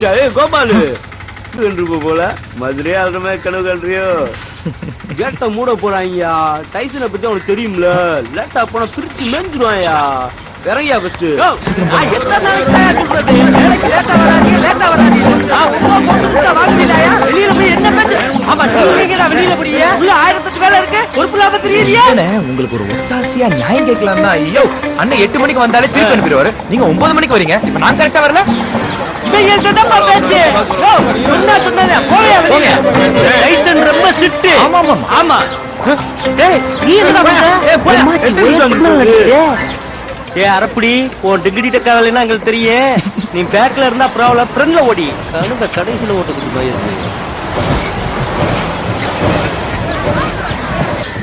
கோபாலு போல மதுரையே ஆடுற மாதிரி கனவு கல்றியோ கேட்ட மூட போறாங்கயா. டைசனை பத்தி அவனுக்கு தெரியும்ல, லேட்டா போனா பிரிச்சு மெஞ்சிருவாயா. இறங்கியா ஃபர்ஸ்ட். எத்தனை நாளைக்கு சொல்றது? வேலைக்கு லேட்டா வராதீங்க, லேட்டா வராதீங்க. வெளியில போய் என்ன பண்ணு? ஆமா, நீங்கடா வெளியில போறீங்க. உள்ள 1008 வேலை இருக்கு. பொறுப்பு லாப தெரியலையா? உங்களுக்கு ஒரு ஒத்தாசியா நியாயம் கேட்கலாம் தான். ஐயோ, அண்ணன் 8 மணிக்கு வந்தாலே திருப்பி அனுப்பிடுவாரு. நீங்க 9 மணிக்கு வரீங்க. இப்ப நான் கரெக்டா வரல. அரப்படி உன் டிகிரி டக்காவலைன்னா எங்களுக்கு தெரியும். நீ பேக்ல இருந்தா ப்ராப்ளம், ஃப்ரண்ட்ல ஓடி கடைசியில ஓட்டு போயிருக்கு.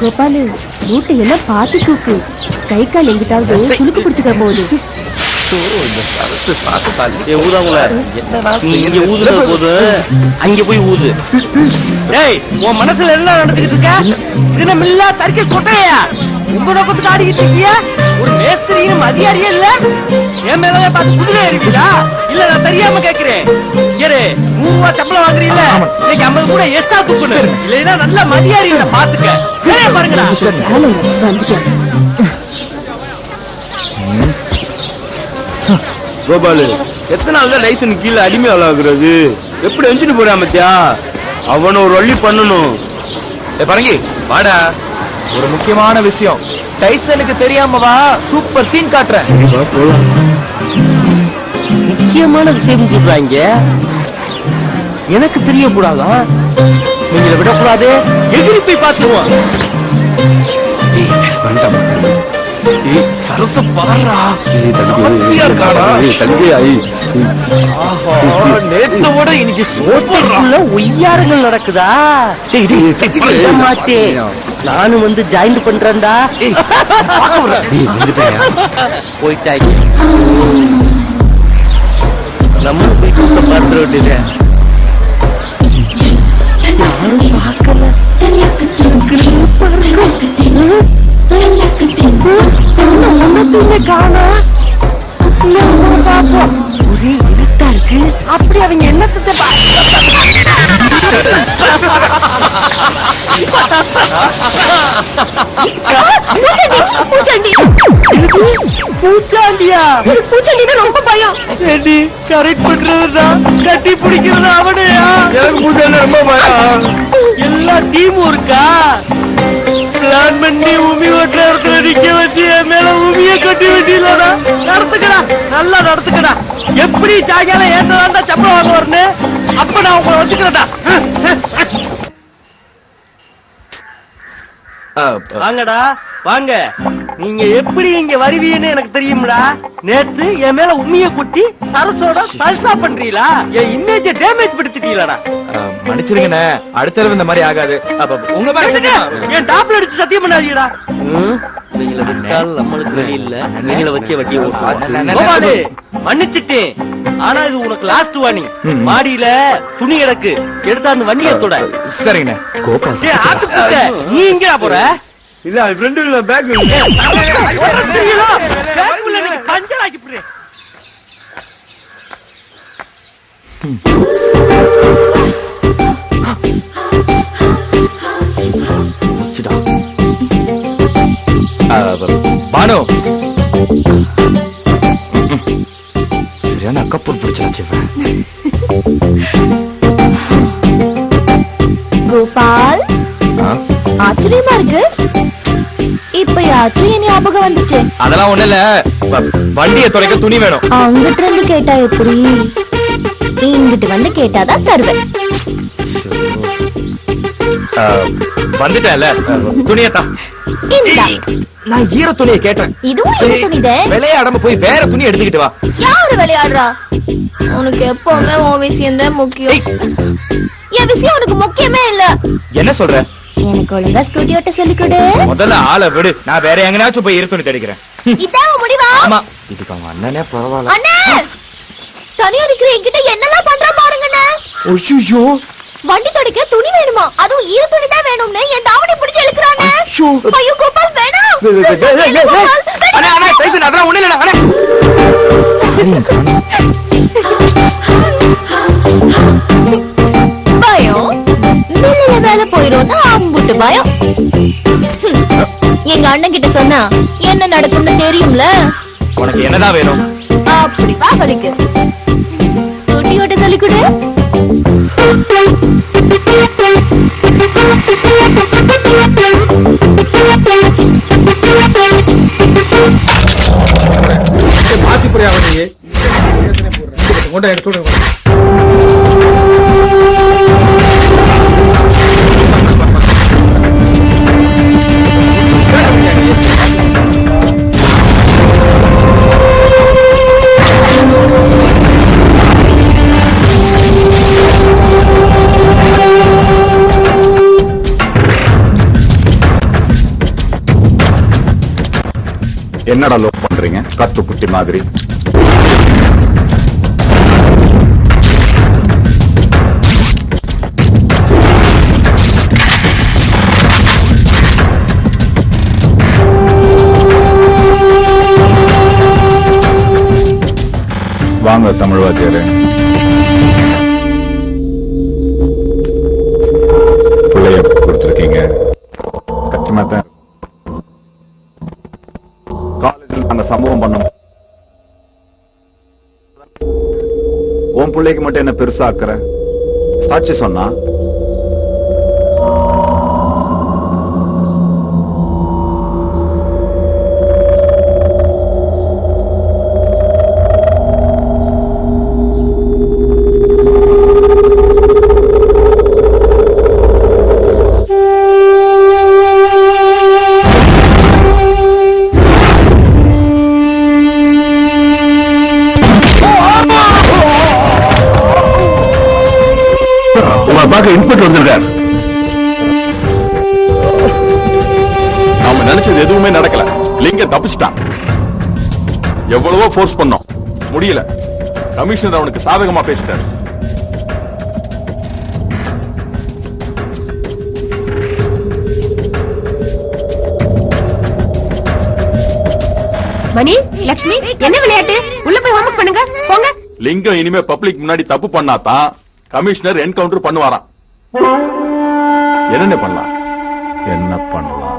கோபாலு, மூட்டை எல்லாம் பார்த்து தூக்கு. கை கால் எங்கிட்டாவது சுளுக்கு பிடிச்சுக்க போகுது. அங்க போய் ஊது. ஏய், உன் மனசுல என்ன நடந்துகிட்டு இருக்க? தினமில்லா சர்க்கஸ் கொட்டையா உங்க நோக்கத்துக்கு ஆடிக்கிட்டு இருக்கியா? ஒரு மேஸ்திரியும் மதியாரியே இல்ல. என் மேலே பார்த்து புதுவே இருக்கீங்களா? இல்ல, நான் தெரியாம கேக்குறேன். ஏறு, 100 ரூபாய் சம்பளம் வாங்குறீல்ல, இன்னைக்கு 50 கூட எக்ஸ்ட்ரா தூக்கணும். இல்லைன்னா நல்ல மதியாரி பாத்துக்க. பாருங்கடா. கோபாலு, எத்தனை நாள் தான் டைசன் கீழே அடிமை ஆளாகிறது? எப்படி எஞ்சிட்டு போறான் மத்தியா? அவனை ஒரு வள்ளி பண்ணணும். பரங்கி வாடா, ஒரு முக்கியமான விஷயம் டைசனுக்கு தெரியாம வா. சூப்பர் சீன் காட்டுறேன். முக்கியமான விஷயம் சொல்றாங்க, எனக்கு தெரியக்கூடாதா? நீங்க விடக்கூடாது. எதிரி போய் பார்த்துருவோம். சரச பாடுறா, நேத்தோட இன்னைக்கு சோட்டுக்குள்ள ஒய்யாரங்கள் நடக்குதா? மாட்டேன், நானும் வந்து ஜாயின் பண்றேன்டா. போயிட்டாங்க. நம்ம போய் பார்த்து விட்டுங்க. யாரும் பார்க்கல. ஒரே இருட்டா இருக்கு. அப்படி அவங்க என்னத்தை பூச்சாண்டியா? பூச்சாண்டினா ரொம்ப பயம். கரெக்ட் பண்றதுடா, கட்டி பிடிக்கிறது அவனையா? எனக்கு பூச்சாண்டி ரொம்ப பயம். எல்லா டீமும் இருக்கா? பிளான் பண்ணி உமி ஓட்டுற இடத்துல நிக்க வச்சு என் மேல உமிய கட்டி வச்சிடலடா. நடத்துக்கடா, நல்லா நடத்துக்கடா. எப்படி சாயங்காலம் ஏற்றதா சம்பளம் வாங்க வரணும். அப்ப நான் உங்களை வச்சுக்கிறேன்டா. வாங்கடா வாங்க. நீங்க எப்படி இங்க வருவீன்னு எனக்கு தெரியும்டா. நேத்து என் மேல உண்மைய குட்டி சரசோட சல்சா பண்றீங்களா? என் இமேஜ டேமேஜ் படுத்திட்டீங்களாடா. மன்னிச்சிருங்கண்ணே, அடுத்த தடவை இந்த மாதிரி ஆகாது. உங்க என் டாப்ல அடிச்சு சத்தியம் பண்ணாதீங்கடா. நீங்கள விட்டால் நம்மளுக்கு வழி இல்ல. நீங்கள வச்சே வட்டி ஓட்டு. மன்னிச்சிட்டேன், ஆனா இது உனக்கு லாஸ்ட் வார்னிங். மாடியில துணி கிடக்கு, எடுத்து அந்த வண்டியத்தோட. சரிங்கண்ணே. கோபால், நீ எங்கடா போற? இல்ல, ஃப்ரெண்ட் இல்ல, பேக் பஞ்சர் ஆக்கி போறேன். பானு, சரியான அக்கப்பூர் பிடிச்சாச்சு. கோபால், ஆச்சரியமா இருக்கு. இப்பயாச்சும் என் ஞாபகம் வந்துச்சு. அதெல்லாம் ஒண்ணு இல்ல, வண்டியை துடைக்க துணி வேணும். அங்கிட்டு இருந்து கேட்டா எப்படி? இங்கிட்டு வந்து கேட்டாதான் தருவேன். வந்துட்டேன்ல, துணியத்தான். நான் ஈர துணியை கேட்டேன். இதுவும் ஈர துணிதான். விளையாடாம போய் வேற துணி எடுத்துக்கிட்டு வா. யாரு விளையாடுறா? உனக்கு எப்பவுமே உன் விஷயம் தான் முக்கியம். என் விஷயம் உனக்கு முக்கியமே இல்ல. என்ன சொல்ற? எனக்கு ஒழுங்கா ஸ்கூட்டி ஓட்ட சொல்லிக் கொடு. முதல்ல ஆளை விடு, நான் வேற எங்கனாச்சும் போய் ஈர துணி தடிக்கிறேன். இதான் முடிவா? ஆமா, இதுக்கு அவங்க அண்ணனே பரவாயில்ல. அண்ணே, தனியா இருக்கிற என்கிட்ட என்னெல்லாம் பண்ற பாருங்கண்ணே. ஐயோ, வண்டி துடைக்க துணி வேணுமா? அதுவும் ஈர துணி தான் வேணும்னு என் தாவணி பிடிச்சு இழுக்குறாங்க. ஐயோ கோபால், வேணாம். அதெல்லாம் ஒண்ணு இல்ல. பயம். எங்க அண்ணன் கிட்ட சொன்னா என்ன நடக்கும்னு தெரியும்ல. உனக்கு என்னதான் வேணும்? அப்படி வா வலிக்கு. ஸ்கூட்டி ஓட்ட சொல்லி கொடு. மாத்தி புரியாம கொண்ட எடுத்து என்னடா லோ பண்றீங்க கத்துக்குட்டி மாதிரி? வாங்க தமிழ் வாத்தியாரு. பிள்ளைய கொடுத்துருக்கீங்க. கத்தியமாத்தான் காலேஜில் நாங்க சம்பவம் பண்ணோம். உன் பிள்ளைக்கு மட்டும் என்ன பெருசா ஆக்குற? சாட்சி சொன்னா இன்ஸ்பெக்டர் வந்திருக்கார். நாம நினைச்சது எதுவுமே நடக்கல. லிங்கம் தப்பிச்சிட்டான். எவ்வளவோ ஃபோர்ஸ் பண்ணோம், முடியல. கமிஷனர் அவனுக்கு சாதகமா பேசிட்டார். மணி, லட்சுமி, என்ன விளையாட்டு? உள்ள போய் ஹோம்வொர்க் பண்ணுங்க, போங்க. லிங்கம் இனிமே பப்ளிக் முன்னாடி தப்பு பண்ணாதான் கமிஷனர் என்கவுண்டர் பண்ணுவாராம். என்ன பண்ணலாம்? என்ன பண்ணலாம்?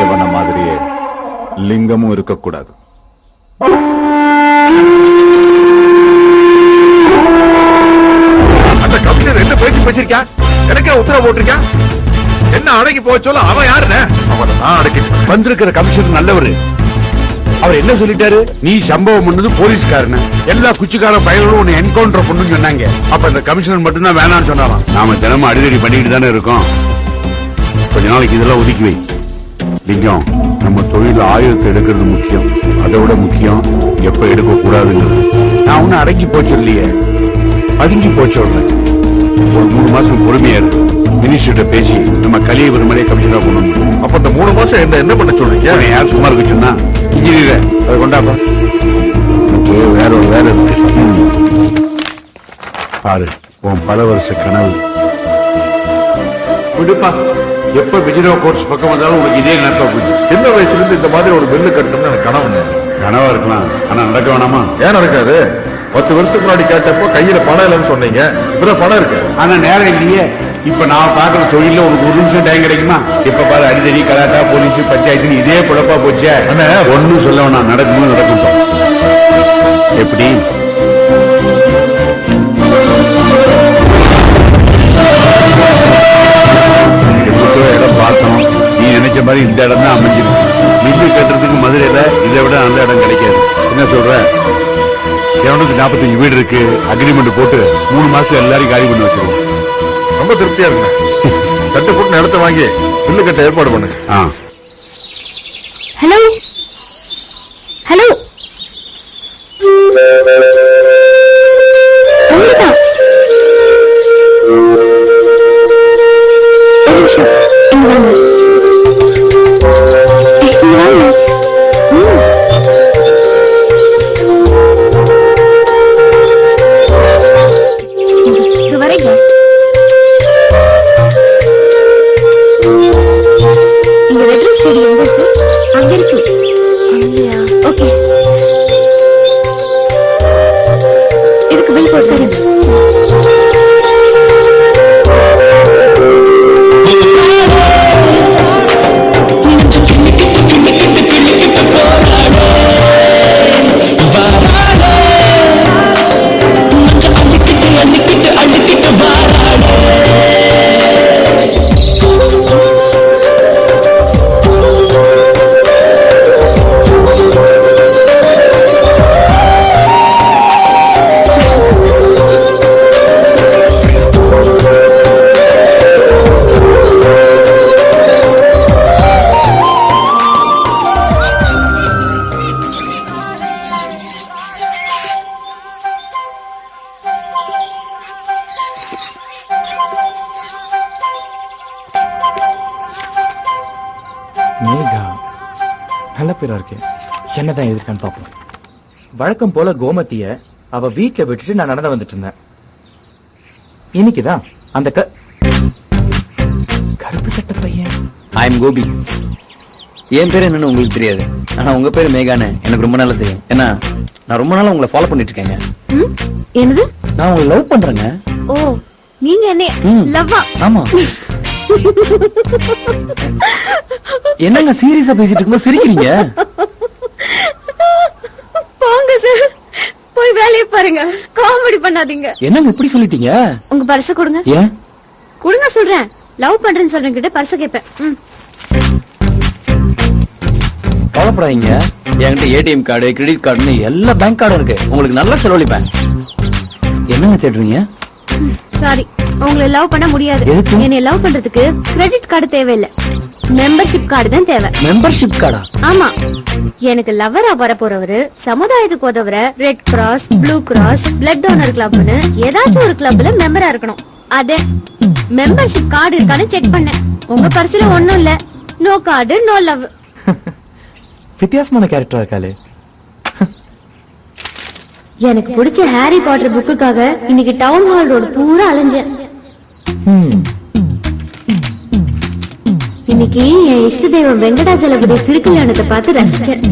இவன மாதிரியே லிங்கமும் இருக்கக்கூடாது. அந்த கமிஷனர் என்ன பேச்சு பேசிருக்கா? எனக்கே உத்தரவு போட்டிருக்கா? என்ன அடங்கி போக சொல்ல? அவன் யாருன்னு? அவனை நான் அடக்கி வந்திருக்கிற கமிஷனர் நல்லவரு. அவர் என்ன சொல்லிட்டாரு? நீ சம்பவம் பண்ணது போலீஸ்காரன, எல்லா குச்சிக்கார பயல்களும் உன்னை என்கவுண்டர் பண்ணுன்னு சொன்னாங்க. அப்ப இந்த கமிஷனர் மட்டும்தான் வேணாம்னு சொன்னாராம். நாம தினமும் அடிதடி பண்ணிக்கிட்டு தானே இருக்கோம். கொஞ்ச நாளைக்கு இதெல்லாம் ஒதுக்கி வை. லிங்கம், நம்ம தொழில் ஆயுதத்தை எடுக்கிறது முக்கியம். அதை விட முக்கியம் எப்ப எடுக்க கூடாதுங்கிறது. நான் ஒன்னும் அடங்கி போச்சு இல்லையே, பதுங்கி போச்சு. ஒரு 3 மாசம் பொறுமையா இருக்கு. மினிஸ்டர்கிட்ட பேசி நம்ம கலிய வருமானே கமிஷனரா கொண்டு வந்து. அப்ப இந்த 3 மாசம் என்ன பண்ண சொல்றீங்க? யார் சும்மா இருக்கு சொன்னா? இன்ஜினியர் அதை கொண்டாப்பா. வேற ஒரு வேலை இருக்கு. பாரு, உன் பல வருஷ கனவு விடுப்பா. எப்ப விஜயனோ கோர்ஸ் பக்கம் வந்தாலும் உனக்கு இதே நேரத்தா போச்சு. சின்ன வயசுல இருந்து இந்த மாதிரி ஒரு பில்லு கட்டணும்னு எனக்கு கனவு. கனவா இருக்கலாம், ஆனா நடக்க வேணாமா? ஏன் நடக்காது? 10 வருஷத்துக்கு முன்னாடி கேட்டப்போ கையில பணம் இல்லைன்னு சொன்னீங்க. இப்பதான் பணம் இருக்கு. ஆனா நேரம் இல்லையே. இப்ப நான் பாக்குற தொழில உனக்கு 1 நிமிஷம் டைம் கிடைக்குமா? இப்ப பாரு, அடிதடி கலாட்டா போலீஸ் பஞ்சாயத்து இதே குழப்பா போச்சே. ஒன்னும் சொல்ல வேணாம், நடக்கும்போது நடக்கும். எப்படி இடம் பார்த்தோம். நீ நினைச்ச மாதிரி இந்த இடம் தான் அமைஞ்சிருக்கு. மில்லு கட்டுறதுக்கு மதுரையில இதை விட நல்ல இடம் கிடைக்காது. என்ன சொல்ற? 245 வீடு இருக்கு. அக்ரிமெண்ட் போட்டு 3 மாசத்துல எல்லாரும் காலி பண்ணி வச்சிருவோம். ரொம்ப திருப்தியா இருக்குங்க. கட்டு போட்டு இடத்த வாங்கி பில்லு கட்ட ஏற்பாடு பண்ணுங்க. ஹலோ ஹலோ, மேகா நல்ல பேரா இருக்கு. என்னதான் எதிர்க்கான்னு பாப்போம். வழக்கம் போல கோமதிய அவ வீட்ல விட்டுட்டு நான் நடந்து வந்துட்டு இருந்தேன். இன்னைக்குதான் அந்த கருப்பு சட்டை பையன். I am Gopi. என் பேர் என்னன்னு உங்களுக்கு தெரியாது, ஆனா உங்க பேரு மேகான்னு எனக்கு ரொம்ப நல்லா தெரியும். ஏன்னா நான் ரொம்ப நாளா உங்களை ஃபாலோ பண்ணிட்டு இருக்கேங்க. என்னது? நான் உங்களை லவ் பண்றேங்க. ஓ, நீங்க என்ன லவ்வா? ஆமா. என்னங்க சீரியஸா பேசிட்டு இருக்கும்போது சிரிக்கிறீங்க? போங்க சார், போய் வேலையை பாருங்க, காமெடி பண்ணாதீங்க. என்னங்க இப்படி சொல்லிட்டீங்க? உங்க பர்ஸ கொடுங்க. ஏன்? கொடுங்க சொல்றேன். லவ் பண்றேன்னு சொல்றேன் கிட்ட பர்ஸ கேட்பேன். கவலைப்படாதீங்க, என்கிட்ட ஏடிஎம் கார்டு, கிரெடிட் கார்டுன்னு எல்லா பேங்க் கார்டும் இருக்கு. உங்களுக்கு நல்லா செலவழிப்பேன். என்னங்க தேடுறீங்க? சாரி, உங்களை லவ் பண்ண முடியாது. எதுக்கு? என்னை லவ் பண்றதுக்கு கிரெடிட் கார்டு தேவையில்ல, மெம்பர்ஷிப் கார்டு தான் தேவை. மெம்பர்ஷிப் கார்டா? ஆமா, எனக்கு லவ்வரா வர போறவரு சமுதாயத்துக்கு உதவுற Red Cross, Blue Cross, blood donor கிளப்னு ஏதாச்சும் ஒரு கிளப்ல மெம்பரா இருக்கணும். அதே மெம்பர்ஷிப் கார்டு இருக்கான்னு செக் பண்ணேன். உங்க பர்ஸ்ல ஒண்ணும் இல்ல. No card, no love. வித்தியாசமான கேரக்டரா இருக்காளே. எனக்கு பிடிச்ச ஹாரி பாட்டர் புக்குக்காக இன்னைக்கு டவுன் ஹால் ரோடு பூரா அலைஞ்சேன். இன்னைக்கு என் இஷ்ட தெய்வம் வெங்கடாஜலபதி திருக்கல்யாணத்தை பார்த்து ரசிச்சேன்.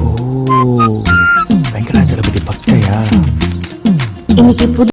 ஓ, வெங்கடாஜலபதி பக்கையா? இன்னைக்கு புது